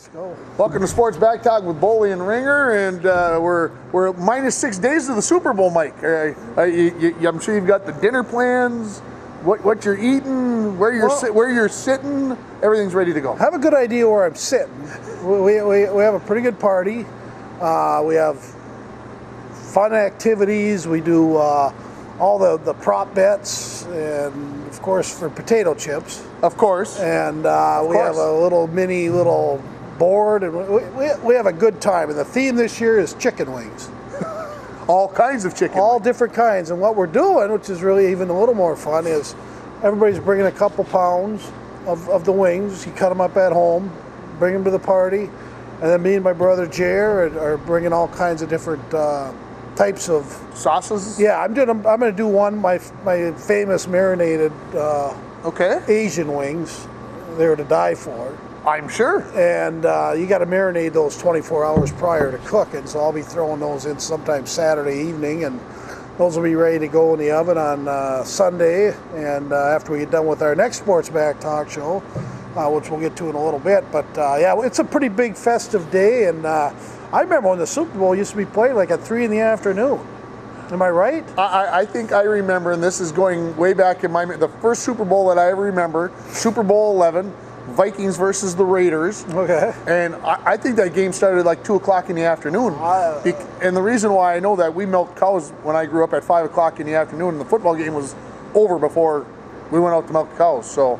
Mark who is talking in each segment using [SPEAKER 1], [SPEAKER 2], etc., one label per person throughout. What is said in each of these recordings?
[SPEAKER 1] Let's go.
[SPEAKER 2] Welcome to Sports Back Talk with Boley and Ringer, and we're minus 6 days to the Super Bowl, Mike. I'm sure you've got the dinner plans, what you're eating, where you're sitting. Everything's ready to go.
[SPEAKER 1] I have a good idea where I'm sitting. We have a pretty good party. We have fun activities. We do all the prop bets, and of course for potato chips.
[SPEAKER 2] Of course.
[SPEAKER 1] And we have a little board, and we have a good time. And the theme this year is chicken wings.
[SPEAKER 2] All kinds of chicken.
[SPEAKER 1] All different kinds. And what we're doing, which is really even a little more fun, is everybody's bringing a couple pounds of the wings. You cut them up at home, bring them to the party, and then me and my brother Jer are bringing all kinds of different types of
[SPEAKER 2] sauces.
[SPEAKER 1] Yeah, I'm going to do one my famous marinated Asian wings. They're to die for.
[SPEAKER 2] I'm sure.
[SPEAKER 1] And you got to marinate those 24 hours prior to cooking, so I'll be throwing those in sometime Saturday evening, and those will be ready to go in the oven on Sunday. And after we get done with our next Sports Back Talk show, which we'll get to in a little bit. But yeah, it's a pretty big festive day, and I remember when the Super Bowl used to be played like at 3 in the afternoon. Am I right?
[SPEAKER 2] I think I remember, and this is going way back in the first Super Bowl that I ever remember, Super Bowl 11. Vikings versus the Raiders.
[SPEAKER 1] Okay.
[SPEAKER 2] And I think that game started at like 2 o'clock in the afternoon. And the reason why I know that, we milked cows when I grew up at 5 o'clock in the afternoon, and the football game was over before we went out to milk cows. So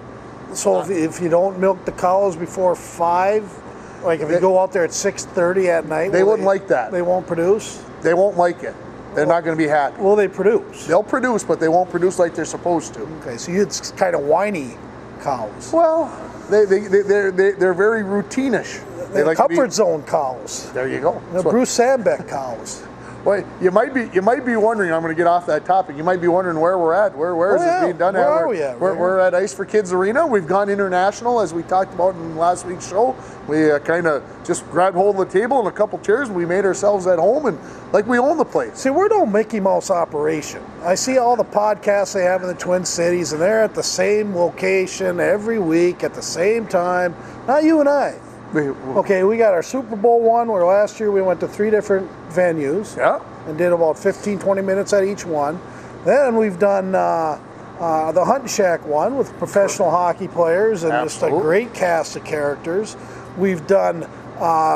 [SPEAKER 1] if you don't milk the cows before 5, like if you go out there at 6:30 at night,
[SPEAKER 2] they wouldn't like that.
[SPEAKER 1] They won't produce?
[SPEAKER 2] They won't like it. They're not going to be happy.
[SPEAKER 1] Will they produce?
[SPEAKER 2] They'll produce, but they won't produce like they're supposed to.
[SPEAKER 1] Okay, so it's kind of whiny cows.
[SPEAKER 2] Well, they're very routinish.
[SPEAKER 1] They like comfort zone cows.
[SPEAKER 2] There you go.
[SPEAKER 1] Bruce Sandbeck cows.
[SPEAKER 2] Well, you might be wondering. I'm going to get off that topic. You might be wondering where we're at. Where is this being done?
[SPEAKER 1] Where are we at?
[SPEAKER 2] We're at Ice for Kids Arena. We've gone international, as we talked about in last week's show. We kind of just grabbed hold of the table and a couple chairs, and we made ourselves at home, and like we own the place.
[SPEAKER 1] See, we're no Mickey Mouse operation. I see all the podcasts they have in the Twin Cities, and they're at the same location every week at the same time. Not you and I. Okay, we got our Super Bowl one, where last year we went to 3 different venues.
[SPEAKER 2] Yeah.
[SPEAKER 1] And did about 15, 20 minutes at each one. Then we've done the Hunt Shack one with professional hockey players and just a great cast of characters. We've done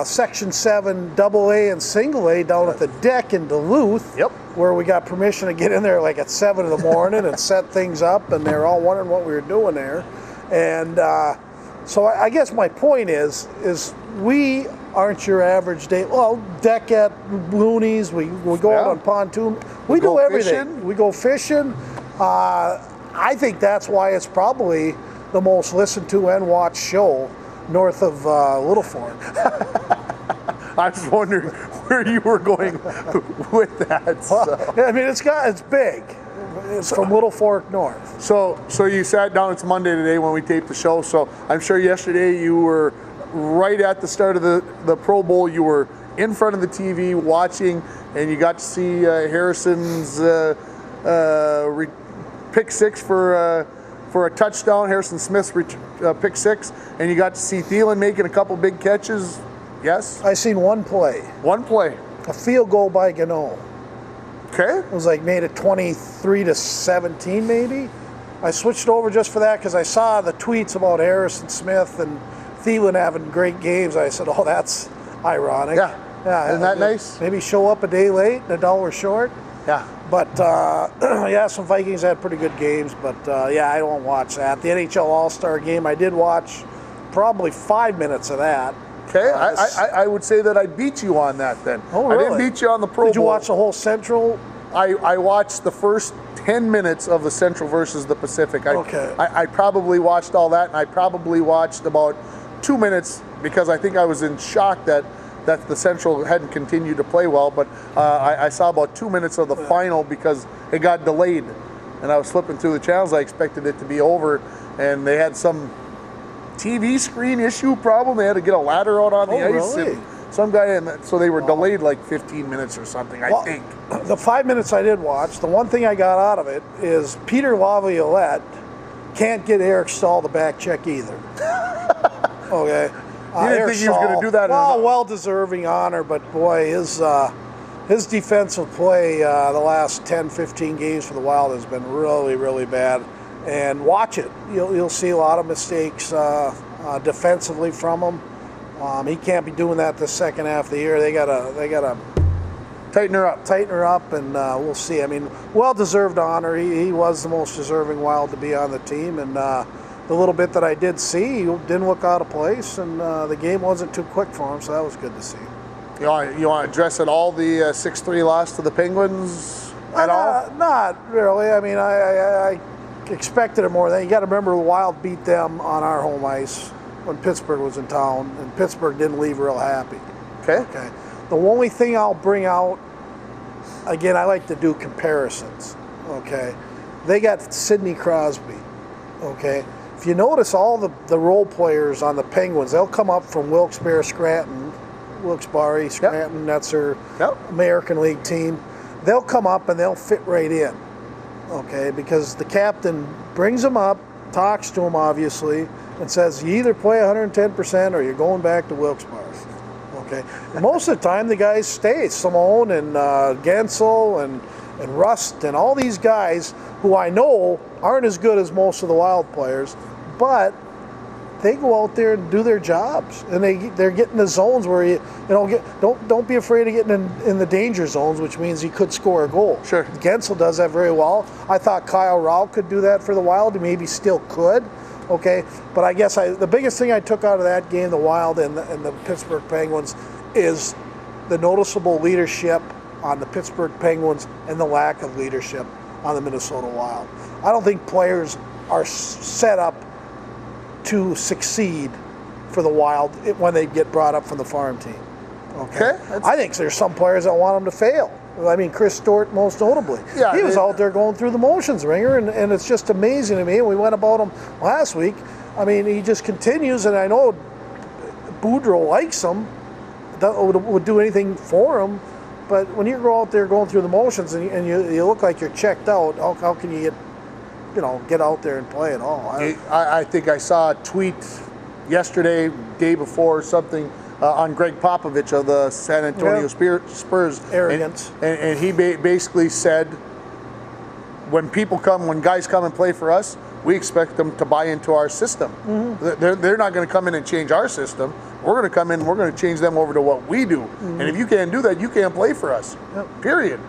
[SPEAKER 1] Section 7 AA and Single A down at the Deck in Duluth.
[SPEAKER 2] Yep.
[SPEAKER 1] Where we got permission to get in there like at 7 in the morning and set things up, and they're all wondering what we were doing there. And so I guess my point is we aren't your average day. Well, Deck at Looney's, we go out on pontoon. We do everything. Fishing. We go fishing. I think that's why it's probably the most listened to and watched show north of Little Fork.
[SPEAKER 2] I was wondering where you were going with that. So.
[SPEAKER 1] Well, I mean, it's big. It's from Little Fork north.
[SPEAKER 2] So you sat down. It's Monday today when we taped the show. So I'm sure yesterday you were right at the start of the Pro Bowl. You were in front of the TV watching, and you got to see Harrison's pick 6 for a touchdown. Harrison Smith's pick 6, and you got to see Thielen making a couple big catches. Yes.
[SPEAKER 1] I seen one play.
[SPEAKER 2] One play.
[SPEAKER 1] A field goal by Gano.
[SPEAKER 2] Okay.
[SPEAKER 1] It was like made it 23-17 maybe. I switched over just for that because I saw the tweets about Harrison Smith and Thielen having great games. I said, oh, that's ironic.
[SPEAKER 2] Yeah. Isn't that nice?
[SPEAKER 1] Maybe show up a day late and $1 short.
[SPEAKER 2] Yeah.
[SPEAKER 1] But, yeah, some Vikings had pretty good games. But, yeah, I don't watch that. The NHL All-Star game, I did watch probably 5 minutes of that.
[SPEAKER 2] Okay, I would say that I beat you on that then.
[SPEAKER 1] Oh, really?
[SPEAKER 2] I didn't beat you on the Pro Bowl.
[SPEAKER 1] Did you watch the whole Central?
[SPEAKER 2] I watched the first 10 minutes of the Central versus the Pacific.
[SPEAKER 1] Okay.
[SPEAKER 2] I probably watched all that, and I probably watched about 2 minutes because I think I was in shock that the Central hadn't continued to play well. But I saw about 2 minutes of the final because it got delayed. And I was flipping through the channels. I expected it to be over, and they had some TV screen issue problem. They had to get a ladder out on the ice.
[SPEAKER 1] Really?
[SPEAKER 2] And some guy, and so they were delayed like 15 minutes or something, I think.
[SPEAKER 1] The 5 minutes I did watch, the one thing I got out of it is Peter Laviolette can't get Eric Staal to back check either. Okay.
[SPEAKER 2] You didn't think he was going to do that?
[SPEAKER 1] Well deserving honor, but boy, his defensive play the last 10, 15 games for the Wild has been really, really bad. And watch it. You'll see a lot of mistakes defensively from him. He can't be doing that the second half of the year. They gotta
[SPEAKER 2] tighten her up,
[SPEAKER 1] and we'll see. I mean, well-deserved honor. He was the most deserving Wild to be on the team, and the little bit that I did see, he didn't look out of place, and the game wasn't too quick for him, so that was good to see.
[SPEAKER 2] You want to address at all the 6-3 loss to the Penguins at all?
[SPEAKER 1] Not really. I mean, I expected it more. You got to remember the Wild beat them on our home ice when Pittsburgh was in town, and Pittsburgh didn't leave real happy.
[SPEAKER 2] Okay.
[SPEAKER 1] The only thing I'll bring out, again, I like to do comparisons. Okay. They got Sidney Crosby. Okay. If you notice, all the role players on the Penguins, they'll come up from Wilkes-Barre, Scranton, Scranton. That's their American League team. They'll come up and they'll fit right in. Okay, because the captain brings them up, talks to them obviously, and says you either play 110% or you're going back to Wilkes-Barre. Okay, and most of the time the guys stay. Simone and Gensel and Rust and all these guys who I know aren't as good as most of the Wild players, but they go out there and do their jobs, and they're getting the zones where don't be afraid of getting in the danger zones, which means you could score a goal.
[SPEAKER 2] Sure.
[SPEAKER 1] Gensel does that very well. I thought Kyle Rau could do that for the Wild. He maybe still could. Okay, but I guess the biggest thing I took out of that game, the Wild and the Pittsburgh Penguins, is the noticeable leadership on the Pittsburgh Penguins and the lack of leadership on the Minnesota Wild. I don't think players are set up to succeed for the Wild when they get brought up from the farm team. Okay? I think there's some players that want them to fail. I mean, Chris Stewart most notably. Yeah, he was out there going through the motions, Ringer, and it's just amazing to me. We went about him last week. I mean, he just continues, and I know Boudreau likes him, would do anything for him, but when you go out there going through the motions and you look like you're checked out, how can you get out there and play at all?
[SPEAKER 2] I think I saw a tweet yesterday, day before, something on Greg Popovich of the San Antonio Spurs.
[SPEAKER 1] Arrogance.
[SPEAKER 2] And he basically said, when guys come and play for us, we expect them to buy into our system. Mm-hmm. They're not going to come in and change our system. We're going to come in and we're going to change them over to what we do. Mm-hmm. And if you can't do that, you can't play for us. Yep. Period.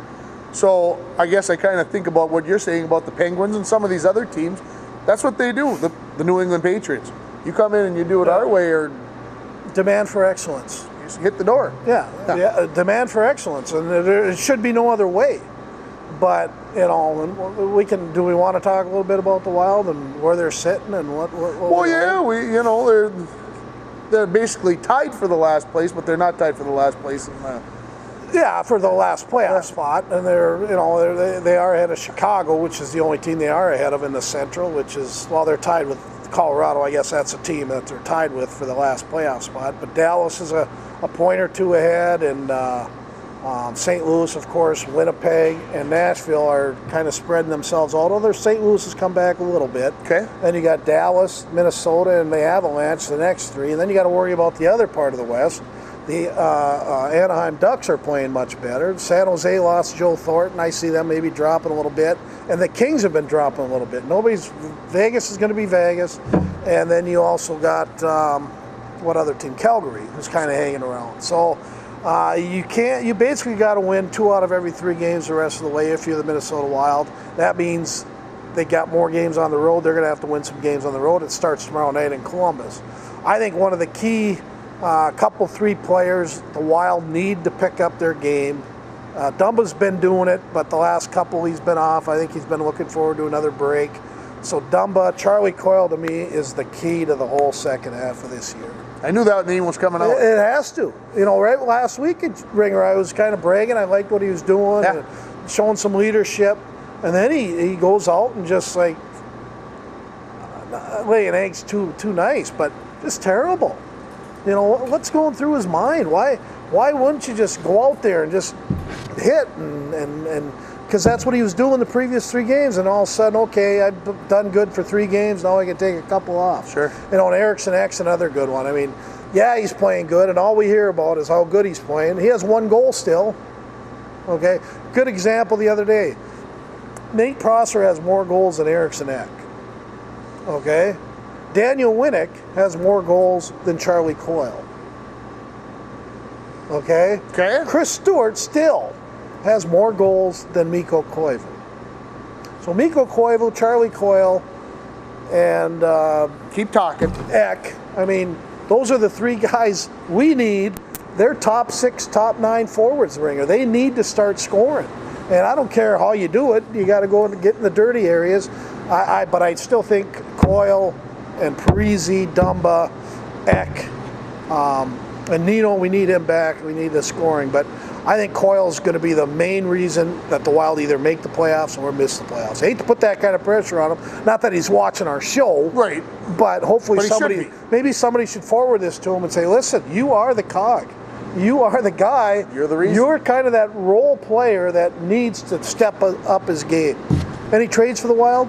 [SPEAKER 2] So I guess I kind of think about what you're saying about the Penguins and some of these other teams. That's what they do, the New England Patriots. You come in and you do it our way, or
[SPEAKER 1] demand for excellence.
[SPEAKER 2] You just hit the door.
[SPEAKER 1] Yeah, demand for excellence, and it should be no other way. But do we want to talk a little bit about the Wild and where they're sitting and what
[SPEAKER 2] they're basically tied for the last place, but they're not tied for the last place
[SPEAKER 1] for the last playoff spot, and they are ahead of Chicago, which is the only team they are ahead of in the Central, which is, they're tied with Colorado. I guess that's a team that they're tied with for the last playoff spot. But Dallas is a point or two ahead, and St. Louis, of course, Winnipeg, and Nashville are kind of spreading themselves out. Although St. Louis has come back a little bit.
[SPEAKER 2] Okay.
[SPEAKER 1] Then you got Dallas, Minnesota, and the Avalanche, the next three. And then you got to worry about the other part of the West. The Anaheim Ducks are playing much better. San Jose lost Joe Thornton. I see them maybe dropping a little bit. And the Kings have been dropping a little bit. Vegas is going to be Vegas. And then you also got, what other team? Calgary, who's kind of hanging around. So you basically got to win 2 out of every 3 games the rest of the way if you're the Minnesota Wild. That means they got more games on the road. They're going to have to win some games on the road. It starts tomorrow night in Columbus. I think one of the key couple 3 players the Wild need to pick up their game. Dumba's been doing it, but the last couple he's been off. I think he's been looking forward to another break. So Dumba, Charlie Coyle to me is the key to the whole second half of this year.
[SPEAKER 2] I knew that name was coming out.
[SPEAKER 1] It has to. Right last week at Ringer, I was kind of bragging. I liked what he was doing, and showing some leadership. And then he goes out and just laying eggs too nice, but just terrible. What's going through his mind? Why wouldn't you just go out there and just hit and because that's what he was doing the previous 3 games, and all of a sudden, okay, I've done good for 3 games, now I can take a couple off.
[SPEAKER 2] Sure.
[SPEAKER 1] And Eriksson Ek's another good one. I mean, Yeah, he's playing good, and all we hear about is how good he's playing. He has 1 goal still. Okay, good example the other day. Nate Prosser has more goals than Eriksson Ek. Okay, Daniel Winnick has more goals than Charlie Coyle. Okay, Chris Stewart still has more goals than Mikko Koivu. So Mikko Koivu, Charlie Coyle, and
[SPEAKER 2] keep talking.
[SPEAKER 1] Ek. I mean, those are the 3 guys we need. They're top 6, top 9 forwards in the ringer. They need to start scoring. And I don't care how you do it. You got to go and get in the dirty areas. But I still think Coyle and Parise, Dumba, Ek, and Nino, we need him back. We need the scoring. But I think Coyle's going to be the main reason that the Wild either make the playoffs or miss the playoffs. I hate to put that kind of pressure on him. Not that he's watching our show.
[SPEAKER 2] Right.
[SPEAKER 1] But hopefully maybe somebody should forward this to him and say, listen, you are the cog. You are the guy.
[SPEAKER 2] You're the reason.
[SPEAKER 1] You're kind of that role player that needs to step up his game. Any trades for the Wild?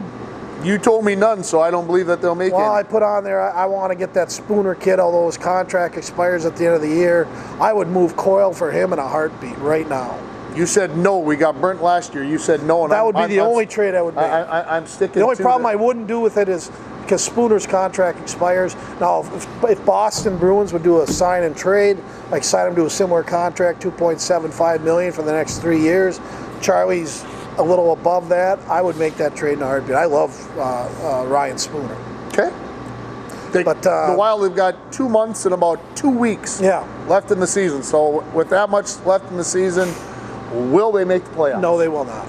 [SPEAKER 2] You told me none, so I don't believe that they'll make it.
[SPEAKER 1] Well, I put on there, I want to get that Spooner kid, although his contract expires at the end of the year. I would move Coyle for him in a heartbeat right now.
[SPEAKER 2] You said no. We got burnt last year. You said no. And
[SPEAKER 1] that would be the only trade I would make.
[SPEAKER 2] I'm sticking to
[SPEAKER 1] the only problem
[SPEAKER 2] that.
[SPEAKER 1] I wouldn't do with it is because Spooner's contract expires. Now, if Boston Bruins would do a sign and trade, like sign him to a similar contract, $2.75 million for the next 3 years, Charlie's a little above that, I would make that trade in a heartbeat. I love Ryan Spooner.
[SPEAKER 2] Okay. But the Wild have got 2 months and about 2 weeks left in the season. So with that much left in the season, will they make the playoffs?
[SPEAKER 1] No, they will not.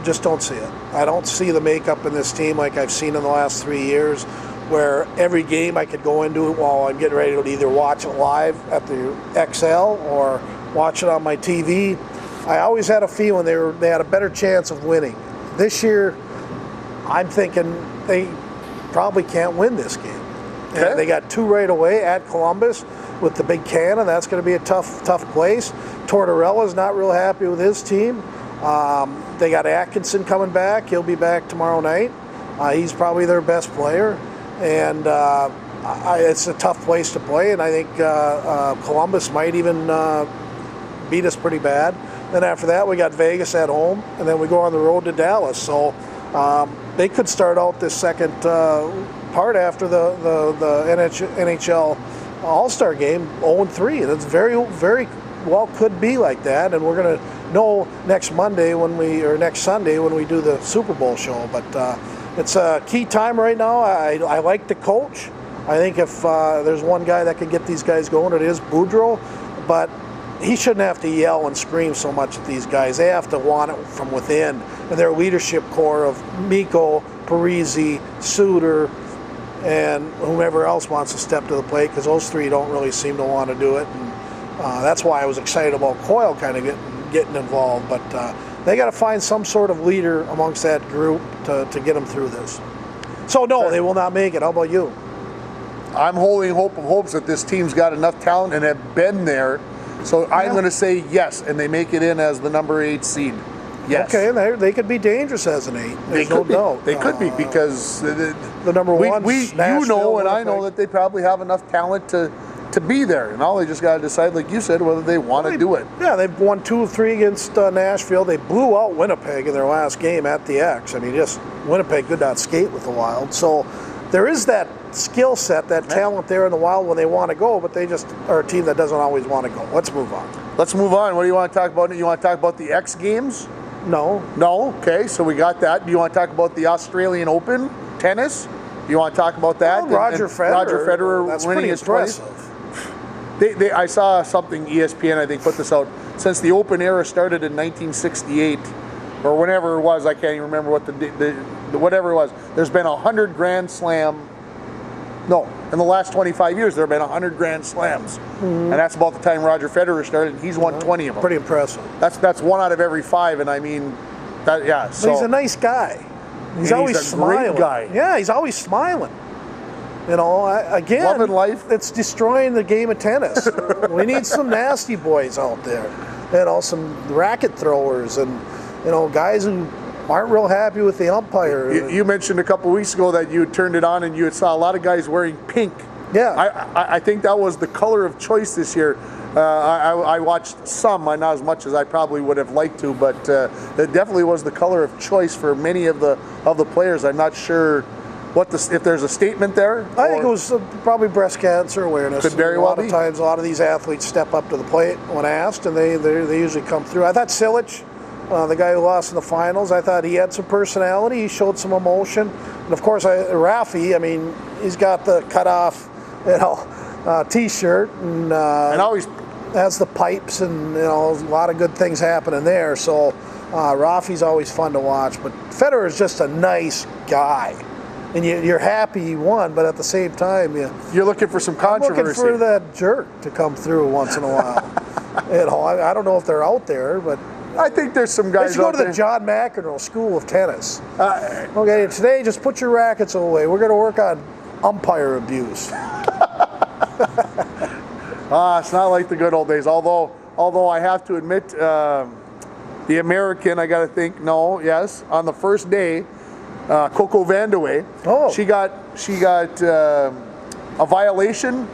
[SPEAKER 1] Just don't see it. I don't see the makeup in this team like I've seen in the last 3 years, where every game I could go into it while I'm getting ready to either watch it live at the XL or watch it on my TV. I always had a feeling they had a better chance of winning. This year, I'm thinking they probably can't win this game. Okay. They got 2 right away at Columbus with the big cannon. That's going to be a tough place. Tortorella's not real happy with his team. They got Atkinson coming back. He'll be back tomorrow night. He's probably their best player. And it's a tough place to play, and I think Columbus might even beat us pretty bad. Then after that, we got Vegas at home, and then we go on the road to Dallas. So they could start out this second part after the NHL All-Star game 0-3, and it's very, very well could be like that. And we're going to know next Sunday when we do the Super Bowl show. But it's a key time right now. I like the coach. I think if there's one guy that could get these guys going, it is Boudreau. But he shouldn't have to yell and scream so much at these guys. They have to want it from within. And their leadership core of Mikko, Parise, Suter, and whomever else wants to step to the plate, because those 3 don't really seem to want to do it. And that's why I was excited about Coyle kind of getting involved. But they got to find some sort of leader amongst that group to get them through this. So, no, they will not make it. How about you?
[SPEAKER 2] I'm holding hopes that this team's got enough talent and have been there. So I'm going to say yes, and they make it in as the number 8 seed. Yes.
[SPEAKER 1] Okay, they could be dangerous as an 8. There's no doubt.
[SPEAKER 2] They could be, because
[SPEAKER 1] the number 1.
[SPEAKER 2] You know, and I know that they probably have enough talent to be there. And all they just got to decide, like you said, whether they want to do it.
[SPEAKER 1] Yeah, they've won 2 of 3 against Nashville. They blew out Winnipeg in their last game at the X. I mean, Winnipeg could not skate with the Wild. So there is that skill set, that talent there in the Wild when they want to go, but they just are a team that doesn't always want to go. Let's move on.
[SPEAKER 2] Let's move on. What do you want to talk about? You want to talk about the X Games?
[SPEAKER 1] No.
[SPEAKER 2] No? Okay, so we got that. Do you want to talk about the Australian Open tennis? Do you want to talk about that?
[SPEAKER 1] Well, Roger Federer. That's
[SPEAKER 2] winning
[SPEAKER 1] pretty
[SPEAKER 2] his
[SPEAKER 1] impressive.
[SPEAKER 2] I saw something, ESPN, I think, put this out. Since the Open era started in 1968, or whenever it was, I can't even remember what whatever it was, there's been 100 Grand Slam. No, in the last 25 years, there have been 100 Grand Slams. Mm-hmm. And that's about the time Roger Federer started, and he's won 20 of them.
[SPEAKER 1] Pretty impressive.
[SPEAKER 2] That's 1 out of every 5, and I mean, that, yeah.
[SPEAKER 1] But he's a nice guy. He's always smiling.
[SPEAKER 2] Great guy.
[SPEAKER 1] Yeah, he's always smiling. You know, again,
[SPEAKER 2] loving life.
[SPEAKER 1] It's destroying the game of tennis. We need some nasty boys out there. You know, some racket throwers and, you know, guys who aren't real happy with the umpire.
[SPEAKER 2] You mentioned a couple weeks ago that you turned it on and you saw a lot of guys wearing pink
[SPEAKER 1] Yeah.
[SPEAKER 2] I think that was the color of choice this year. I watched some, not as much as I probably would have liked to, but it definitely was the color of choice for many of the players. I'm not sure if there's a statement there.
[SPEAKER 1] I think it was probably breast cancer awareness.
[SPEAKER 2] Could very well be.
[SPEAKER 1] A lot of times, a lot of these athletes step up to the plate when asked, and they usually come through. I thought Cilic, the guy who lost in the finals, I thought he had some personality. He showed some emotion, and of course, Rafi. I mean, he's got the cut-off, T-shirt, and
[SPEAKER 2] always
[SPEAKER 1] has the pipes, and a lot of good things happening there. So Rafi's always fun to watch. But Federer is just a nice guy, and you're happy he won, but at the same time,
[SPEAKER 2] you're looking for some controversy.
[SPEAKER 1] I'm looking for that jerk to come through once in a while. I don't know if they're out there, but
[SPEAKER 2] I think there's some guys.
[SPEAKER 1] Let's go to the John McEnroe School of Tennis. Okay, today just put your rackets away. We're going to work on umpire abuse.
[SPEAKER 2] It's not like the good old days. Although I have to admit, the American, I got to think, on the first day, Coco Vandeweghe, she got a violation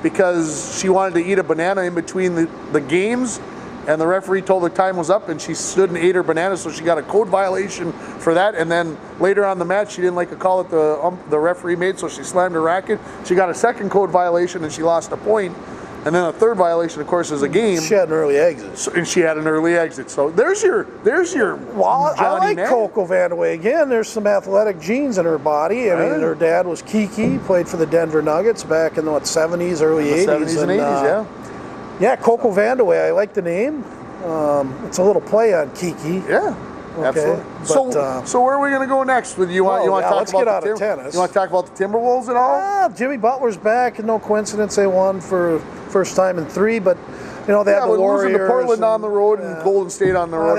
[SPEAKER 2] because she wanted to eat a banana in between the games, and the referee told her time was up, and she stood and ate her banana, so she got a code violation for that. And then later on the match, she didn't like a call that the referee made, so she slammed her racket. She got a second code violation, and she lost a point. And then a third violation, of course, is a game.
[SPEAKER 1] She had an early exit.
[SPEAKER 2] And she had an early exit. So there's your.
[SPEAKER 1] Well, I like Coco Vandeweghe. Again, there's some athletic genes in her body. I mean, her dad was Kiki, played for the Denver Nuggets back in the 70s, early 80s.
[SPEAKER 2] 70s and 80s, yeah.
[SPEAKER 1] Yeah, Coco Vandeweghe. I like the name. It's a little play on Kiki.
[SPEAKER 2] Yeah.
[SPEAKER 1] Okay.
[SPEAKER 2] Absolutely. So where are we going to go next? With you? Want to talk
[SPEAKER 1] let's
[SPEAKER 2] about
[SPEAKER 1] get out of tennis.
[SPEAKER 2] You want to talk about the Timberwolves at all?
[SPEAKER 1] Jimmy Butler's back, and no coincidence they won for first time in 3. But they have the Warriors.
[SPEAKER 2] Losing to Portland on the road and Golden State on the road.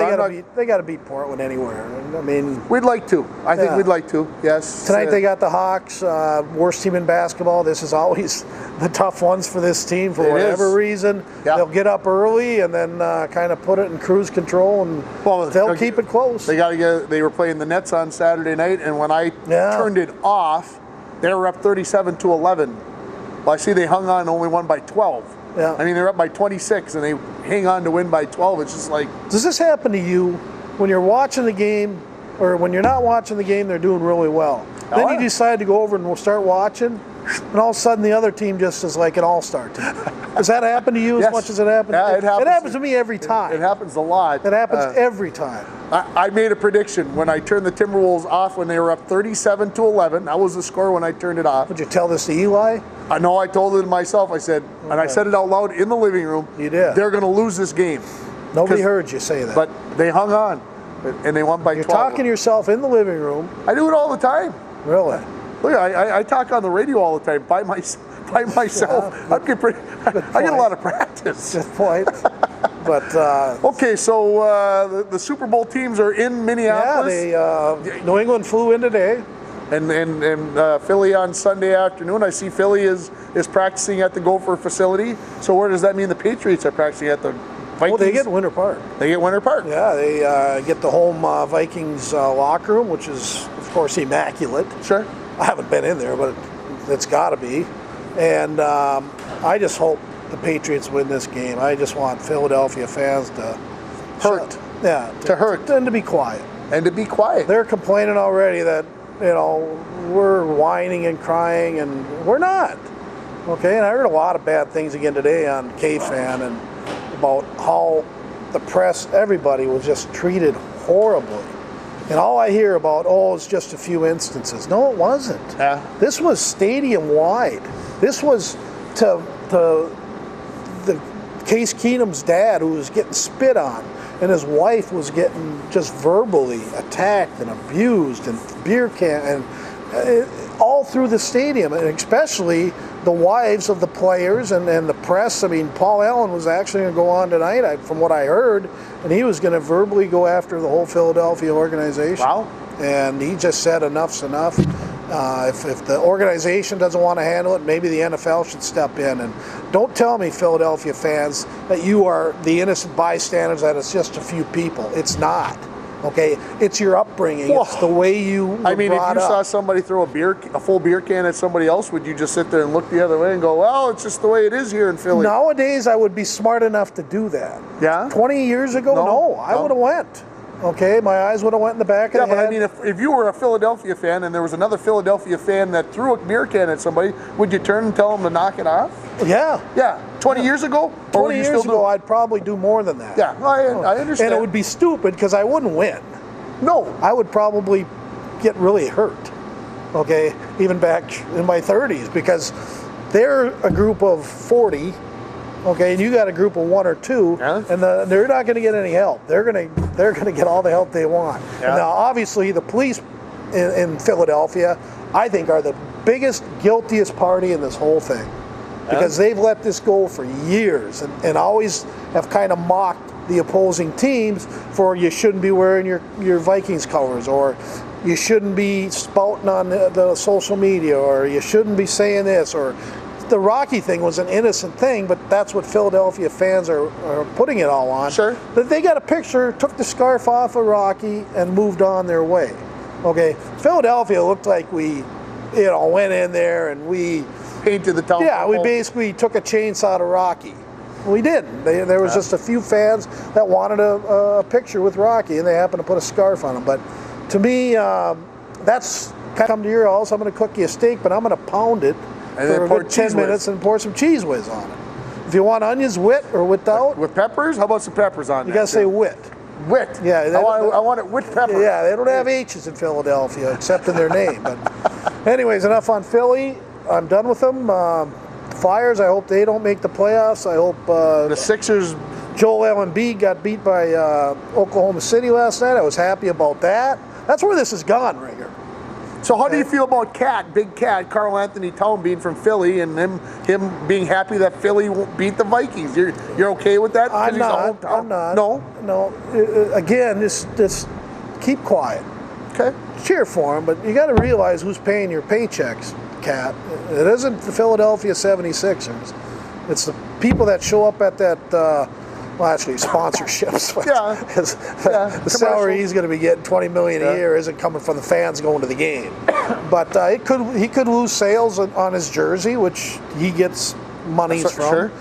[SPEAKER 1] They got to beat Portland anywhere. I mean,
[SPEAKER 2] we'd like to. I think we'd like to. Yes.
[SPEAKER 1] Tonight they got the Hawks, worst team in basketball. This is always the tough ones for this team for whatever reason. Yeah. They'll get up early and then kind of put it in cruise control, and they'll keep it close.
[SPEAKER 2] They were playing the Nets on Saturday night, and when I turned it off, they were up 37-11. Well, I see they hung on and only won by 12.
[SPEAKER 1] Yeah.
[SPEAKER 2] I mean, they're up by 26, and they hang on to win by 12. It's just like...
[SPEAKER 1] Does this happen to you when you're watching the game, or when you're not watching the game, they're doing really well? Then you decide to go over and we'll start watching, and all of a sudden the other team just is like an all-star team. Does that happen to you as much as it happens?
[SPEAKER 2] Yeah, it happens.
[SPEAKER 1] It happens to me every time.
[SPEAKER 2] It happens a lot.
[SPEAKER 1] It happens every time.
[SPEAKER 2] I made a prediction when I turned the Timberwolves off when they were up 37-11. That was the score when I turned it off.
[SPEAKER 1] Would you tell this to Eli?
[SPEAKER 2] No, I told it to myself. I said, and I said it out loud in the living room.
[SPEAKER 1] You did.
[SPEAKER 2] They're going to lose this game.
[SPEAKER 1] Nobody heard you say that.
[SPEAKER 2] But they hung on, and they won by 12.
[SPEAKER 1] You're talking to yourself in the living room.
[SPEAKER 2] I do it all the time.
[SPEAKER 1] Really?
[SPEAKER 2] Look, I talk on the radio all the time by myself. Yeah, I get a lot of practice.
[SPEAKER 1] Good point. But
[SPEAKER 2] okay, so the Super Bowl teams are in Minneapolis.
[SPEAKER 1] Yeah, New England flew in today.
[SPEAKER 2] And Philly on Sunday afternoon. I see Philly is practicing at the Gopher facility. So where does that mean the Patriots are practicing at the Vikings?
[SPEAKER 1] Well, they get Winter Park.
[SPEAKER 2] They get Winter Park.
[SPEAKER 1] Yeah, they get the home Vikings locker room, which is, of course, immaculate.
[SPEAKER 2] Sure.
[SPEAKER 1] I haven't been in there, but it's got to be. And I just hope the Patriots win this game. I just want Philadelphia fans to
[SPEAKER 2] hurt.
[SPEAKER 1] To hurt. And to be quiet.
[SPEAKER 2] And to be quiet.
[SPEAKER 1] They're complaining already that, we're whining and crying, and we're not. Okay, and I heard a lot of bad things again today on K-Fan and about how the press, everybody was just treated horribly. And all I hear about, it's just a few instances. No, it wasn't.
[SPEAKER 2] Yeah.
[SPEAKER 1] This was stadium-wide. This was to the Case Keenum's dad, who was getting spit on, and his wife was getting just verbally attacked and abused, and beer can, and all through the stadium, and especially the wives of the players and the press. I mean, Paul Allen was actually going to go on tonight, from what I heard, and he was going to verbally go after the whole Philadelphia organization.
[SPEAKER 2] Wow.
[SPEAKER 1] And he just said enough's enough. If the organization doesn't want to handle it, maybe the NFL should step in. And don't tell me, Philadelphia fans, that you are the innocent bystanders, that it's just a few people. It's not. Okay, it's your upbringing. It's the way you were
[SPEAKER 2] I mean, if
[SPEAKER 1] brought
[SPEAKER 2] you saw
[SPEAKER 1] up.
[SPEAKER 2] somebody throw a full beer can at somebody else, would you just sit there and look the other way and go, well, it's just the way it is here in Philly?
[SPEAKER 1] Nowadays, I would be smart enough to do that.
[SPEAKER 2] Yeah?
[SPEAKER 1] 20 years ago, no, I would have went. Okay, my eyes would have went in the back of the
[SPEAKER 2] Yeah, but
[SPEAKER 1] head.
[SPEAKER 2] I mean, if you were a Philadelphia fan and there was another Philadelphia fan that threw a beer can at somebody, would you turn and tell them to knock it off?
[SPEAKER 1] Yeah.
[SPEAKER 2] Yeah. 20 years ago? Or
[SPEAKER 1] 20
[SPEAKER 2] would you
[SPEAKER 1] years
[SPEAKER 2] still do
[SPEAKER 1] ago,
[SPEAKER 2] it?
[SPEAKER 1] I'd probably do more than that.
[SPEAKER 2] Yeah, I understand.
[SPEAKER 1] And it would be stupid because I wouldn't win.
[SPEAKER 2] No.
[SPEAKER 1] I would probably get really hurt, okay, even back in my 30s, because they're a group of 40, okay, and you got a group of 1 or 2,
[SPEAKER 2] Yeah.
[SPEAKER 1] and they're not going to get any help. They're going to get all the help they want.
[SPEAKER 2] Yeah.
[SPEAKER 1] And now, obviously, the police in Philadelphia, I think, are the biggest, guiltiest party in this whole thing, because they've let this go for years and always have kind of mocked the opposing teams for you shouldn't be wearing your Vikings colors, or you shouldn't be spouting on the social media, or you shouldn't be saying this, or the Rocky thing was an innocent thing, but that's what Philadelphia fans are putting it all on.
[SPEAKER 2] Sure.
[SPEAKER 1] That they got a picture, took the scarf off of Rocky, and moved on their way. Okay, Philadelphia looked like we, went in there and we
[SPEAKER 2] Painted the town.
[SPEAKER 1] we basically took a chainsaw to Rocky. We didn't. There was just a few fans that wanted a picture with Rocky, and they happened to put a scarf on him. But to me, that's come to your house. I'm going to cook you a steak, but I'm going to pound it
[SPEAKER 2] And then
[SPEAKER 1] for a
[SPEAKER 2] pour
[SPEAKER 1] good
[SPEAKER 2] Cheez
[SPEAKER 1] 10
[SPEAKER 2] Whiz.
[SPEAKER 1] minutes and pour some cheese whiz on it. If you want onions, wit or without,
[SPEAKER 2] With peppers? How about some peppers on
[SPEAKER 1] you
[SPEAKER 2] that?
[SPEAKER 1] got to say wit.
[SPEAKER 2] wit.
[SPEAKER 1] Yeah,
[SPEAKER 2] I want it with pepper.
[SPEAKER 1] Yeah, they don't have H's in Philadelphia except in their name. But anyways, enough on Philly. I'm done with them. Flyers, I hope they don't make the playoffs. I hope
[SPEAKER 2] The Sixers.
[SPEAKER 1] Joel Embiid got beat by Oklahoma City last night. I was happy about that. That's where this has gone, Ringer.
[SPEAKER 2] So how do you feel about Big Cat, Karl Anthony Towns being from Philly, and him being happy that Philly won't beat the Vikings? You're okay with that? 'Cause
[SPEAKER 1] I'm
[SPEAKER 2] he's a
[SPEAKER 1] not.
[SPEAKER 2] hometown?
[SPEAKER 1] I'm not.
[SPEAKER 2] No.
[SPEAKER 1] Again, just keep quiet.
[SPEAKER 2] Okay.
[SPEAKER 1] Cheer for him, but you got to realize who's paying your paychecks, Cat. It isn't the Philadelphia 76ers. It's the people that show up at that. Well, actually, sponsorships.
[SPEAKER 2] Yeah.
[SPEAKER 1] The salary he's going to be getting, $20 million a year, isn't coming from the fans going to the game. But he could lose sales on his jersey, which he gets monies from.
[SPEAKER 2] Sure.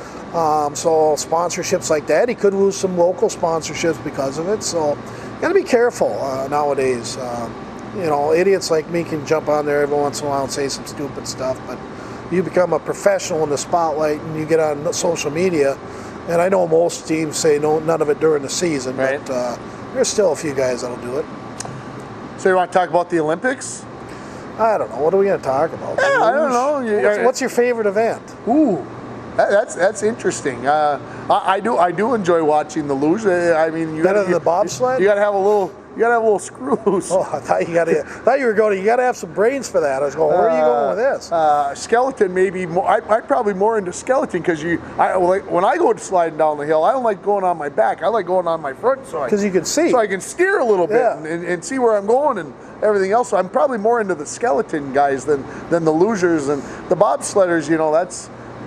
[SPEAKER 1] So sponsorships like that, he could lose some local sponsorships because of it. So got to be careful nowadays. Idiots like me can jump on there every once in a while and say some stupid stuff, but you become a professional in the spotlight and you get on social media. And I know most teams say none of it during the season,
[SPEAKER 2] Right.
[SPEAKER 1] but there's still a few guys that'll do it.
[SPEAKER 2] So you want to talk about the Olympics?
[SPEAKER 1] I don't know. What are we going to talk about?
[SPEAKER 2] Yeah, I don't know.
[SPEAKER 1] What's your favorite event?
[SPEAKER 2] Ooh, that's interesting. I do enjoy watching the luge. I mean,
[SPEAKER 1] Better than the bobsled?
[SPEAKER 2] You got to have a little. You got to have a little screws.
[SPEAKER 1] Oh, I thought you were going. You got to have some brains for that. I was going. Where are you going with this?
[SPEAKER 2] Skeleton, maybe more. I'm probably more into skeleton because when I go sliding down the hill, I don't like going on my back. I like going on my front,
[SPEAKER 1] Because you can see.
[SPEAKER 2] so I can steer a little bit
[SPEAKER 1] Yeah.
[SPEAKER 2] and see where I'm going and everything else. So I'm probably more into the skeleton guys than the lugers and the bobsledders.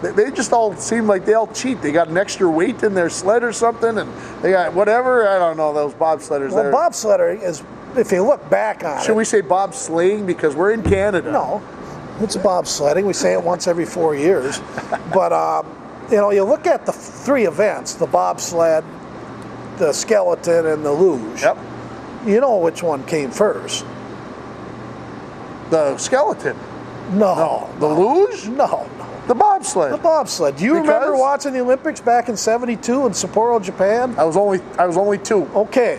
[SPEAKER 2] They just all seem like they all cheat. They got an extra weight in their sled or something, and they got whatever. I don't know, those bobsledders.
[SPEAKER 1] Well, bobsledder is, if you look back on it.
[SPEAKER 2] Should we say bobsleighing because we're in Canada?
[SPEAKER 1] No, it's bobsledding. We say it once every 4 years. But, you look at the three events, the bobsled, the skeleton, and the luge.
[SPEAKER 2] Yep.
[SPEAKER 1] You know which one came first.
[SPEAKER 2] The skeleton.
[SPEAKER 1] No.
[SPEAKER 2] The luge?
[SPEAKER 1] No.
[SPEAKER 2] The bobsled.
[SPEAKER 1] The bobsled. Do you remember
[SPEAKER 2] Because-
[SPEAKER 1] watching the Olympics back in '72 in Sapporo, Japan?
[SPEAKER 2] I was only 2.
[SPEAKER 1] Okay.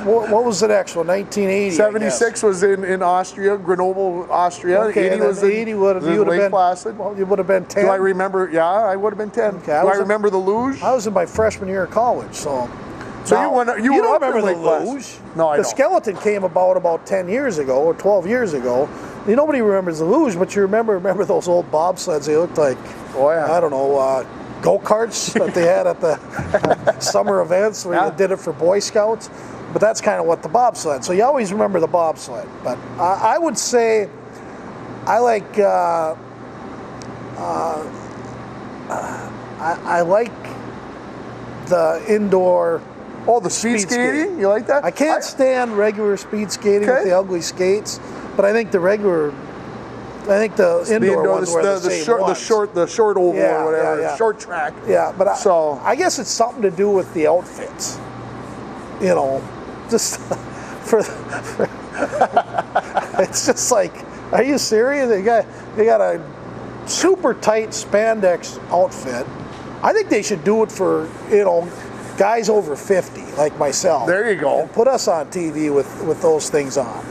[SPEAKER 1] What was the next one? 1980.
[SPEAKER 2] 76 was in Austria, Grenoble, Austria.
[SPEAKER 1] Okay,
[SPEAKER 2] 80
[SPEAKER 1] and then
[SPEAKER 2] was
[SPEAKER 1] 80 would have you would
[SPEAKER 2] Lake
[SPEAKER 1] have been.
[SPEAKER 2] Placid.
[SPEAKER 1] Well, you would have been 10.
[SPEAKER 2] Do I remember? Yeah, I would have been 10.
[SPEAKER 1] Okay, I
[SPEAKER 2] Do I
[SPEAKER 1] was in-
[SPEAKER 2] remember the luge?
[SPEAKER 1] I was in my freshman year of college, so.
[SPEAKER 2] So
[SPEAKER 1] Now,
[SPEAKER 2] you were
[SPEAKER 1] don't
[SPEAKER 2] up in
[SPEAKER 1] remember the
[SPEAKER 2] Lake Placid.
[SPEAKER 1] luge?
[SPEAKER 2] No, I
[SPEAKER 1] The
[SPEAKER 2] don't.
[SPEAKER 1] skeleton came about 10 years ago or 12 years ago. Nobody remembers the luge, but you remember those old bobsleds. They looked like,
[SPEAKER 2] Oh, yeah.
[SPEAKER 1] I don't know, go-karts that they had at the summer events where
[SPEAKER 2] Yeah.
[SPEAKER 1] you did it for Boy Scouts. But that's kind of what the bobsled. So you always remember the bobsled. But I would say I like I like the indoor
[SPEAKER 2] Oh, the speed skating? You like that?
[SPEAKER 1] I can't stand regular speed skating with the ugly skates, but I think the indoor ones were the same
[SPEAKER 2] short,
[SPEAKER 1] ones.
[SPEAKER 2] the short oval or whatever, short track.
[SPEAKER 1] Yeah, but I guess it's something to do with the outfits. You know, just it's just like, are you serious? They got a super tight spandex outfit. I think they should do it for, you know, guys over 50 like myself.
[SPEAKER 2] There you go.
[SPEAKER 1] And put us on TV with those things on.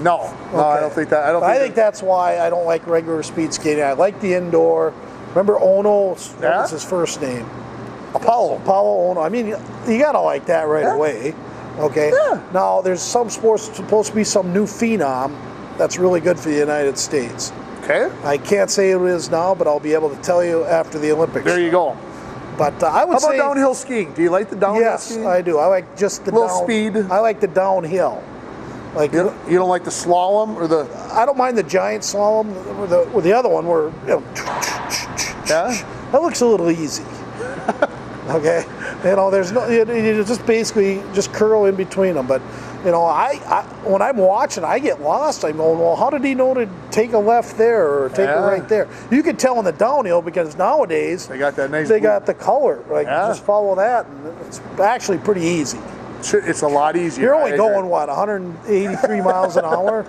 [SPEAKER 2] No, I don't think that. I think
[SPEAKER 1] that's why I don't like regular speed skating. I like the indoor. Remember Ono? What was his first name?
[SPEAKER 2] Apollo
[SPEAKER 1] Ono. I mean, you gotta like that right away. Okay.
[SPEAKER 2] Yeah.
[SPEAKER 1] Now there's some sports supposed to be some new phenom that's really good for the United States.
[SPEAKER 2] Okay.
[SPEAKER 1] I can't say it is now, but I'll be able to tell you after the Olympics.
[SPEAKER 2] There you go.
[SPEAKER 1] But I would say.
[SPEAKER 2] How about downhill skiing? Do you like the downhill skiing?
[SPEAKER 1] Yes, I do. I like just the
[SPEAKER 2] little speed.
[SPEAKER 1] I like the downhill. Like
[SPEAKER 2] you don't like the slalom or the?
[SPEAKER 1] I don't mind the giant slalom or the other one where, you know, that looks a little easy. Okay, you know, there's no, you just basically just curl in between them. But you know, I when I'm watching, I get lost. I'm going, well, how did he know to take a left there or take a right there? You can tell in the downhill because nowadays
[SPEAKER 2] they got that nice.
[SPEAKER 1] They got the color. Like just follow that, and it's actually pretty easy.
[SPEAKER 2] It's a lot easier.
[SPEAKER 1] You're only going, what, 183 miles an hour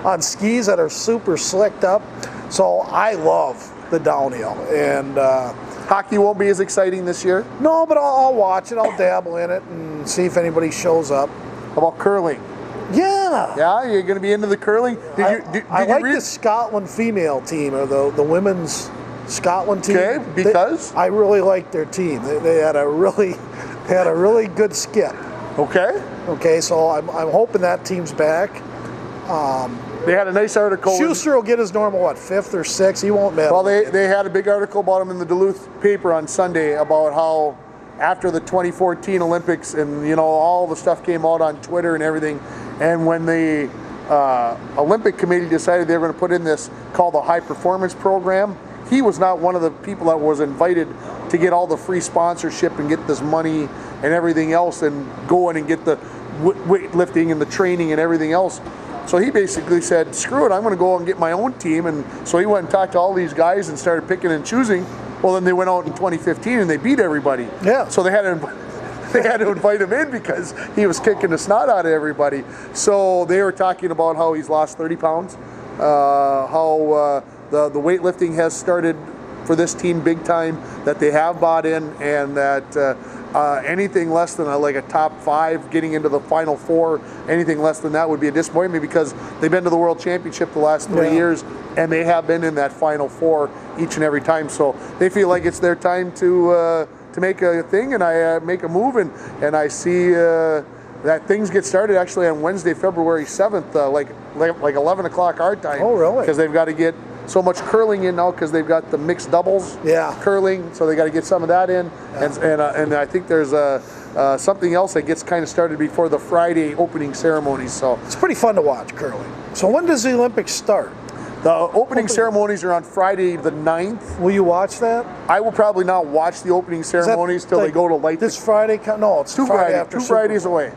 [SPEAKER 1] on skis that are super slicked up. So I love the downhill. And
[SPEAKER 2] hockey won't be as exciting this year?
[SPEAKER 1] No, but I'll watch it. I'll dabble in it and see if anybody shows up.
[SPEAKER 2] How about curling?
[SPEAKER 1] Yeah.
[SPEAKER 2] Yeah, you're going to be into the curling?
[SPEAKER 1] I like the Scotland female team, or the women's Scotland team.
[SPEAKER 2] Okay, because?
[SPEAKER 1] I really like their team. They had a really good skip.
[SPEAKER 2] Okay.
[SPEAKER 1] Okay, so I'm hoping that team's back.
[SPEAKER 2] They had a nice article.
[SPEAKER 1] Schuster will get his normal, what, 5th or 6th? He won't medal.
[SPEAKER 2] Well, they had a big article about him in the Duluth paper on Sunday about how after the 2014 Olympics and, you know, all the stuff came out on Twitter and everything, and when the Olympic Committee decided they were going to put in this called the High Performance Program, he was not one of the people that was invited to get all the free sponsorship and get this money and everything else and go in and get the weightlifting and the training and everything else. So he basically said, screw it, I'm going to go and get my own team. And so he went and talked to all these guys and started picking and choosing. Well, then they went out in 2015 and they beat everybody.
[SPEAKER 1] Yeah.
[SPEAKER 2] So they had to invite him in because he was kicking the snot out of everybody. So they were talking about how he's lost 30 pounds, how the weightlifting has started for this team big time, that they have bought in, and that anything less than like a top 5 getting into the final 4, anything less than that would be a disappointment because they've been to the World Championship the last 3 years and they have been in that final 4 each and every time. So they feel like it's their time to make a thing, and I make a move, and I see that things get started actually on Wednesday, February 7th, like 11 o'clock our time.
[SPEAKER 1] Oh, really?
[SPEAKER 2] Because they've got to get so much curling in now because they've got the mixed doubles curling, so they got to get some of that in, and I think there's something else that gets kind of started before the Friday opening ceremonies. So
[SPEAKER 1] it's pretty fun to watch curling. So when does the Olympics start?
[SPEAKER 2] The opening ceremonies are on Friday the 9th.
[SPEAKER 1] Will you watch that?
[SPEAKER 2] I will probably not watch the opening ceremonies till they go to light.
[SPEAKER 1] This Friday? No, it's Friday after
[SPEAKER 2] 2 Fridays away.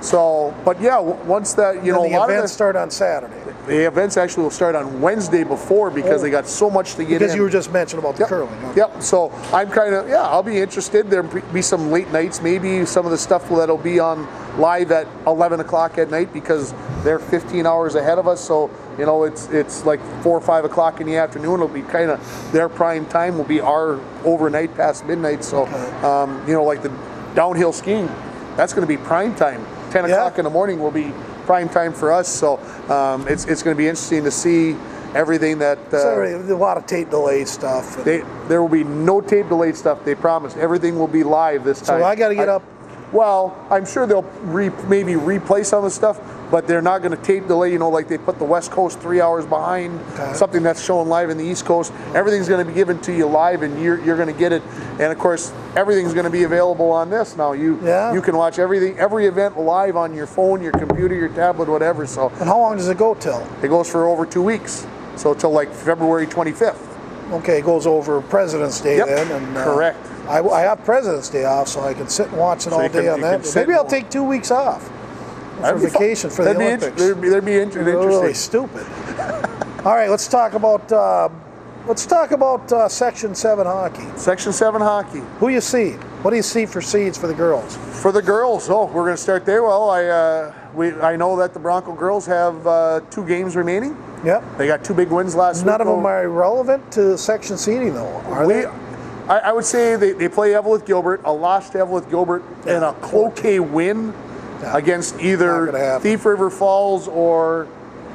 [SPEAKER 2] So, but yeah, once that, you know,
[SPEAKER 1] the events start on Saturday.
[SPEAKER 2] The events actually will start on Wednesday before because they got so much to get in.
[SPEAKER 1] Because you were just mentioning about the curling. Okay.
[SPEAKER 2] Yep. So I'm kind of, I'll be interested. There'll be some late nights, maybe some of the stuff that'll be on live at 11 o'clock at night because they're 15 hours ahead of us. So, you know, it's like 4 or 5 o'clock in the afternoon. It'll be kind of their prime time will be our overnight past midnight. So, you know, like the downhill skiing, that's going to be prime time. 10 o'clock in the morning will be prime time for us, so it's going to be interesting to see everything that.
[SPEAKER 1] A lot of tape delay stuff.
[SPEAKER 2] There will be no tape delayed stuff. They promise everything will be live this time.
[SPEAKER 1] So I got to get up.
[SPEAKER 2] Well, I'm sure they'll maybe replay some of the stuff, but they're not going to tape delay. You know, like they put the West Coast 3 hours behind something that's shown live in the East Coast. Everything's going to be given to you live, and you're going to get it. And of course, everything's going to be available on this now. You can watch every event live on your phone, your computer, your tablet, whatever. So.
[SPEAKER 1] And how long does it go till?
[SPEAKER 2] It goes for over 2 weeks, so till like February 25th.
[SPEAKER 1] Okay, it goes over President's Day
[SPEAKER 2] Yep,
[SPEAKER 1] then. And,
[SPEAKER 2] correct.
[SPEAKER 1] I have President's Day off, so I can sit and watch it all
[SPEAKER 2] you
[SPEAKER 1] day
[SPEAKER 2] can-
[SPEAKER 1] on
[SPEAKER 2] you can
[SPEAKER 1] that.
[SPEAKER 2] sit
[SPEAKER 1] Maybe I'll
[SPEAKER 2] and-
[SPEAKER 1] take 2 weeks off for
[SPEAKER 2] That'd be fun.
[SPEAKER 1] vacation for the
[SPEAKER 2] That'd be
[SPEAKER 1] Olympics.
[SPEAKER 2] That'd be interesting.
[SPEAKER 1] Really stupid. All right, let's talk about Section 7 hockey.
[SPEAKER 2] Section 7 hockey.
[SPEAKER 1] Who you see? What do you see for seeds for the girls?
[SPEAKER 2] For the girls, we're going to start there. Well, I know that the Bronco girls have 2 games remaining.
[SPEAKER 1] Yep.
[SPEAKER 2] They got 2 big wins last week.
[SPEAKER 1] None of them are relevant to section seeding, though, are they?
[SPEAKER 2] I would say they play Eveleth Gilbert, a loss to Eveleth Gilbert, and a Cloquet win against
[SPEAKER 1] Not
[SPEAKER 2] either
[SPEAKER 1] gonna happen.
[SPEAKER 2] Thief River Falls or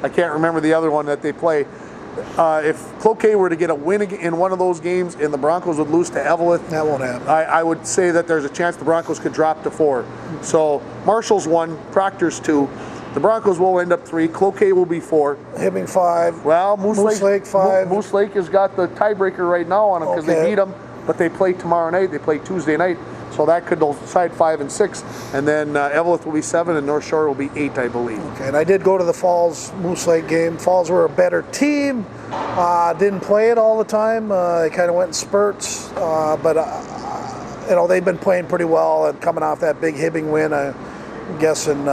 [SPEAKER 2] I can't remember the other one that they play. If Cloquet were to get a win in one of those games and the Broncos would lose to Eveleth,
[SPEAKER 1] That won't happen.
[SPEAKER 2] I would say that there's a chance the Broncos could drop to 4. So Marshall's 1, Proctor's 2. The Broncos will end up 3. Cloquet will be 4.
[SPEAKER 1] Hibbing 5.
[SPEAKER 2] Well,
[SPEAKER 1] Moose Lake 5.
[SPEAKER 2] Moose Lake has got the tiebreaker right now on them because they
[SPEAKER 1] Okay.
[SPEAKER 2] beat them, but they play tomorrow night. They play Tuesday night, so that could decide 5 and 6. And then Eveleth will be 7, and North Shore will be 8, I believe.
[SPEAKER 1] Okay, and I did go to the Falls Moose Lake game. Falls were a better team. Didn't play it all the time. They kind of went in spurts, but they've been playing pretty well and coming off that big Hibbing win. I'm guessing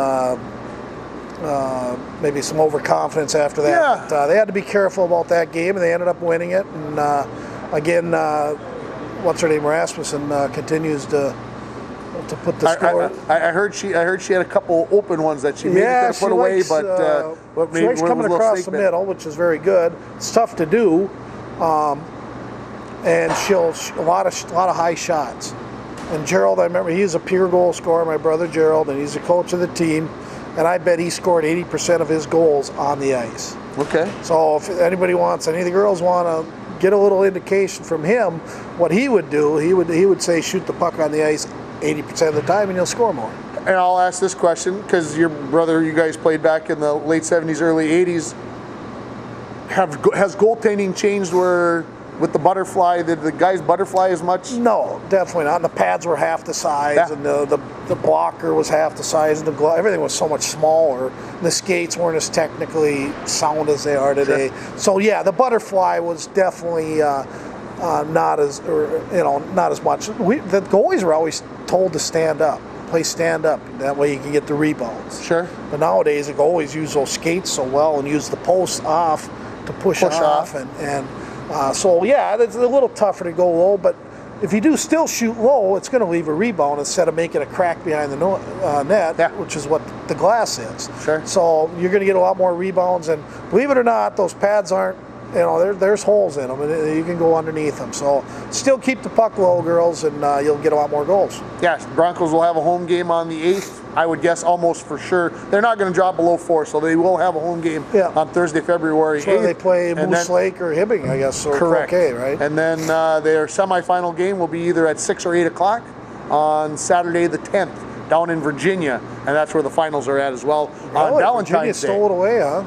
[SPEAKER 1] maybe some overconfidence after that.
[SPEAKER 2] Yeah.
[SPEAKER 1] But, they had to be careful about that game, and they ended up winning it. And again, what's her name, Rasmussen, continues to put the score.
[SPEAKER 2] I heard she had a couple open ones that she maybe could have put away, but
[SPEAKER 1] she
[SPEAKER 2] maybe
[SPEAKER 1] likes
[SPEAKER 2] was a
[SPEAKER 1] coming
[SPEAKER 2] little
[SPEAKER 1] across
[SPEAKER 2] snake
[SPEAKER 1] the
[SPEAKER 2] bit.
[SPEAKER 1] middle, which is very good. It's tough to do, and she'll a lot of high shots. And Gerald, I remember he's a pure goal scorer, my brother Gerald, and he's the coach of the team. And I bet he scored 80% of his goals on the ice.
[SPEAKER 2] Okay.
[SPEAKER 1] So if any of the girls want to get a little indication from him, what he would do, he would say shoot the puck on the ice 80% of the time, and you'll score more.
[SPEAKER 2] And I'll ask this question because your brother, you guys played back in the late 70s, early 80s. Has goaltending changed where with the butterfly, did the guys butterfly as much?
[SPEAKER 1] No, definitely not. And the pads were half the size,
[SPEAKER 2] Yeah.
[SPEAKER 1] and the blocker was half the size, and the glove, everything was so much smaller. The skates weren't as technically sound as they are today.
[SPEAKER 2] Sure.
[SPEAKER 1] So yeah, the butterfly was definitely not as much. The goalies were always told to stand up, play stand up. That way you can get the rebounds.
[SPEAKER 2] Sure.
[SPEAKER 1] But nowadays the goalies use those skates so well and use the posts off to push off. So yeah, it's a little tougher to go low, but if you do still shoot low, it's going to leave a rebound instead of making a crack behind the net,
[SPEAKER 2] Yeah.
[SPEAKER 1] which is what the glass is.
[SPEAKER 2] Sure.
[SPEAKER 1] So you're going to get a lot more rebounds, and believe it or not, those pads aren't, there's holes in them, and you can go underneath them. So still keep the puck low, girls, and you'll get a lot more goals.
[SPEAKER 2] Yes, Broncos will have a home game on the 8th. I would guess almost for sure. They're not going to drop below 4, so they will have a home game on Thursday, February 8th.
[SPEAKER 1] So they play
[SPEAKER 2] And
[SPEAKER 1] Moose
[SPEAKER 2] then-
[SPEAKER 1] Lake or Hibbing, I guess, or
[SPEAKER 2] Correct.
[SPEAKER 1] Cloquet, right?
[SPEAKER 2] And then their semifinal game will be either at 6 or 8 o'clock on Saturday the 10th down in Virginia, and that's where the finals are at as well on
[SPEAKER 1] Really?
[SPEAKER 2] Valentine's
[SPEAKER 1] Virginia
[SPEAKER 2] Day.
[SPEAKER 1] stole it away, huh?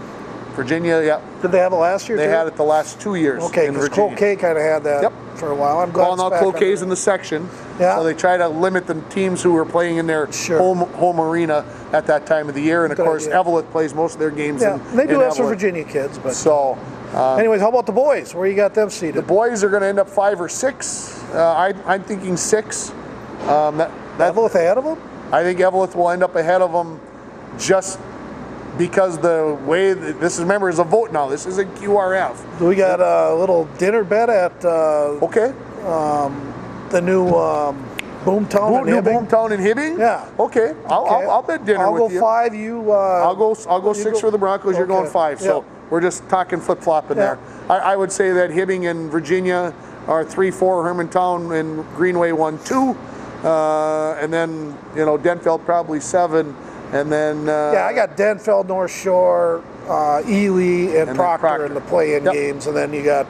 [SPEAKER 2] Virginia, yeah.
[SPEAKER 1] Did they have it last year,
[SPEAKER 2] They
[SPEAKER 1] too?
[SPEAKER 2] had it the last 2 years
[SPEAKER 1] Okay,
[SPEAKER 2] in
[SPEAKER 1] because
[SPEAKER 2] Virginia.
[SPEAKER 1] Cloquet kind of had that
[SPEAKER 2] Yep.
[SPEAKER 1] for a while. I'm glad
[SPEAKER 2] Well,
[SPEAKER 1] it's
[SPEAKER 2] now
[SPEAKER 1] back
[SPEAKER 2] Cloquet's
[SPEAKER 1] under-
[SPEAKER 2] in the section,
[SPEAKER 1] Yeah.
[SPEAKER 2] so they try to limit the teams who are playing in their
[SPEAKER 1] Sure.
[SPEAKER 2] home arena at that time of the year. And of
[SPEAKER 1] Good
[SPEAKER 2] course,
[SPEAKER 1] idea.
[SPEAKER 2] Some plays most of their games
[SPEAKER 1] Yeah,
[SPEAKER 2] in
[SPEAKER 1] they do
[SPEAKER 2] in
[SPEAKER 1] have some
[SPEAKER 2] Eveleth.
[SPEAKER 1] Virginia kids, but
[SPEAKER 2] So
[SPEAKER 1] anyways, how about the boys? Where you got them
[SPEAKER 2] the
[SPEAKER 1] seated?
[SPEAKER 2] boys are going to end up 5 or 6. I'm thinking 6. That
[SPEAKER 1] Eveleth ahead of them?
[SPEAKER 2] I think Eveleth will end up ahead of them just because the way remember, is a vote now. This isn't QRF.
[SPEAKER 1] We got a little dinner bet at
[SPEAKER 2] Okay.
[SPEAKER 1] the new Boomtown in
[SPEAKER 2] New
[SPEAKER 1] Hibbing.
[SPEAKER 2] Boomtown in Hibbing?
[SPEAKER 1] Yeah.
[SPEAKER 2] Okay. I'll bet dinner
[SPEAKER 1] I'll
[SPEAKER 2] with
[SPEAKER 1] go
[SPEAKER 2] you.
[SPEAKER 1] 5. You.
[SPEAKER 2] I'll go 6 for the Broncos. You're going
[SPEAKER 1] Okay.
[SPEAKER 2] 5. So
[SPEAKER 1] Yeah.
[SPEAKER 2] we're just talking flip-flopping
[SPEAKER 1] Yeah.
[SPEAKER 2] there. I would say that Hibbing and Virginia are 3-4, Hermantown and Greenway 1-2. And then, Denfeld probably 7. And then...
[SPEAKER 1] Yeah, I got Denfeld, North Shore, Ely, and
[SPEAKER 2] then
[SPEAKER 1] Proctor
[SPEAKER 2] Proctor.
[SPEAKER 1] in the play-in
[SPEAKER 2] Yep.
[SPEAKER 1] games, and then you got.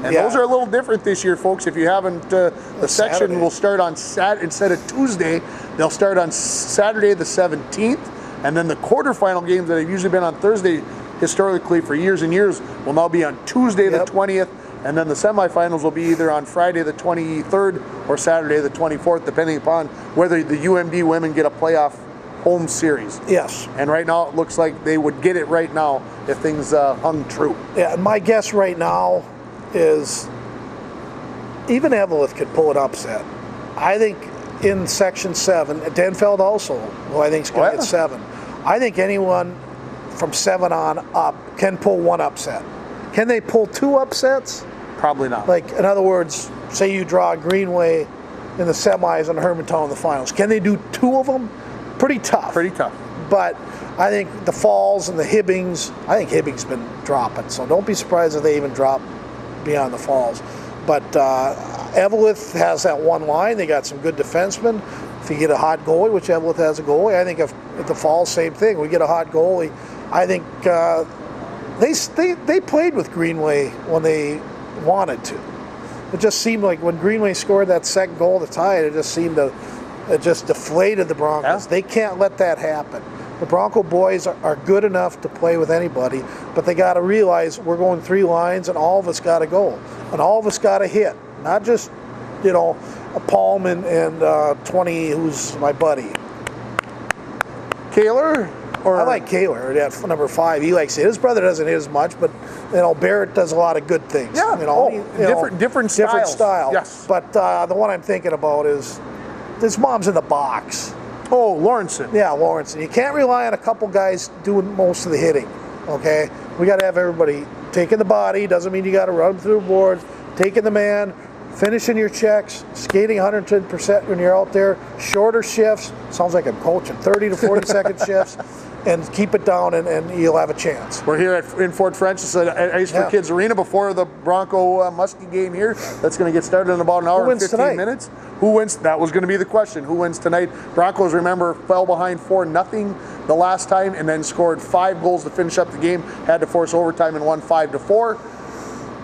[SPEAKER 2] And those are a little different this year, folks. If you haven't, the section
[SPEAKER 1] Saturday.
[SPEAKER 2] will start on instead of Tuesday, they'll start on Saturday the 17th. And then the quarterfinal games that have usually been on Thursday historically for years and years will now be on Tuesday the
[SPEAKER 1] Yep.
[SPEAKER 2] 20th. And then the semifinals will be either on Friday the 23rd or Saturday the 24th, depending upon whether the UMD women get a playoff home series.
[SPEAKER 1] Yes.
[SPEAKER 2] And right now it looks like they would get it right now if things hung true.
[SPEAKER 1] Yeah, and my guess right now, is even Evelyn could pull an upset. I think in Section 7, Denfeld also, who I think is going to get 7. I think anyone from 7 on up can pull one upset. Can they pull 2 upsets?
[SPEAKER 2] Probably not.
[SPEAKER 1] Like, in other words, say you draw Greenway in the semis and Hermantown in the finals. Can they do 2 of them? Pretty tough.
[SPEAKER 2] Pretty tough.
[SPEAKER 1] But I think the Falls and the Hibbings, I think Hibbings been dropping, so don't be surprised if they even drop beyond the Falls. But Evelyn has that one line. They got some good defensemen. If you get a hot goalie, which Evelyn has a goalie, I think if at the Falls, same thing. We get a hot goalie. I think they played with Greenway when they wanted to. It just seemed like when Greenway scored that second goal to tie it, it just deflated the Broncos.
[SPEAKER 2] Yeah.
[SPEAKER 1] They can't let that happen. The Bronco boys are good enough to play with anybody, but they got to realize we're going 3 lines and all of us got to go. And all of us got to hit. Not just, a Palm and 20, who's my buddy.
[SPEAKER 2] Kaler? Or
[SPEAKER 1] I like Kaler at number 5. He likes it. His brother doesn't hit as much, but Barrett does a lot of good things.
[SPEAKER 2] Yeah. Different styles.
[SPEAKER 1] Different style.
[SPEAKER 2] Yes.
[SPEAKER 1] But the one I'm thinking about is his mom's in the box.
[SPEAKER 2] Oh, Lawrenson.
[SPEAKER 1] Yeah, Lawrence. You can't rely on a couple guys doing most of the hitting. Okay, we got to have everybody taking the body. Doesn't mean you got to run through the boards. Taking the man, finishing your checks, skating 110% when you're out there. Shorter shifts. Sounds like I'm coaching. 30 to 40 second shifts, and keep it down, and you'll have a chance.
[SPEAKER 2] We're here in Fort Francis at Ice for Kids Arena before the Bronco Muskie game here. That's going to get started in about an hour and 15 minutes. Who wins? That was going to be the question. Who wins tonight? Broncos, remember, fell behind 4-0 the last time and then scored 5 goals to finish up the game. Had to force overtime and won 5-4.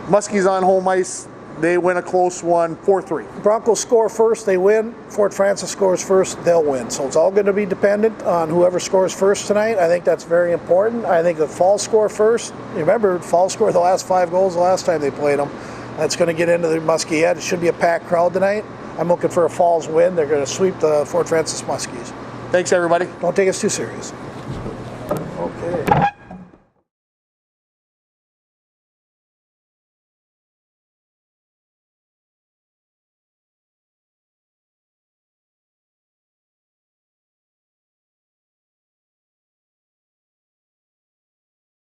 [SPEAKER 2] Muskies on home ice. They win a close one, 4-3.
[SPEAKER 1] Broncos score first, they win. Fort Francis scores first, they'll win. So it's all going to be dependent on whoever scores first tonight. I think that's very important. I think the Falls score first. Remember, Falls scored the last 5 goals the last time they played them. That's going to get into the Muskie head. It should be a packed crowd tonight. I'm looking for a Falls win. They're going to sweep the Fort Francis Muskies.
[SPEAKER 2] Thanks, everybody.
[SPEAKER 1] Don't take us too serious.